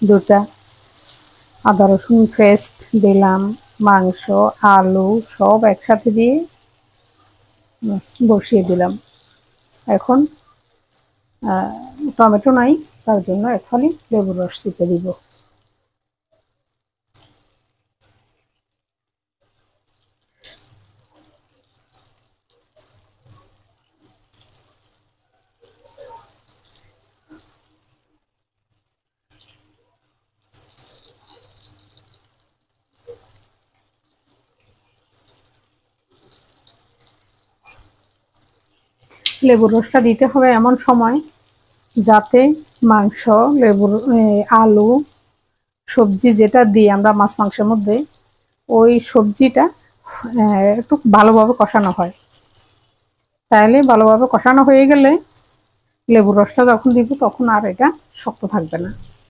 দুটা আদা রসুন পেস্ট দিলাম, মাংস আলু সব একসাথে দিয়ে বসিয়ে দিলাম। এখন টমেটো নাই, তার জন্য এখনই লেবুর রস চিপে দিব। লেবুর রসটা দিতে হবে এমন সময় যাতে মাংস, লেবুর আলু, সবজি যেটা দিই আমরা মাছ মাংসের মধ্যে, ওই সবজিটা একটু ভালোভাবে কষানো হয়। তাহলে ভালোভাবে কষানো হয়ে গেলে লেবুর রসটা যখন দিব তখন আর এটা শক্ত থাকবে না।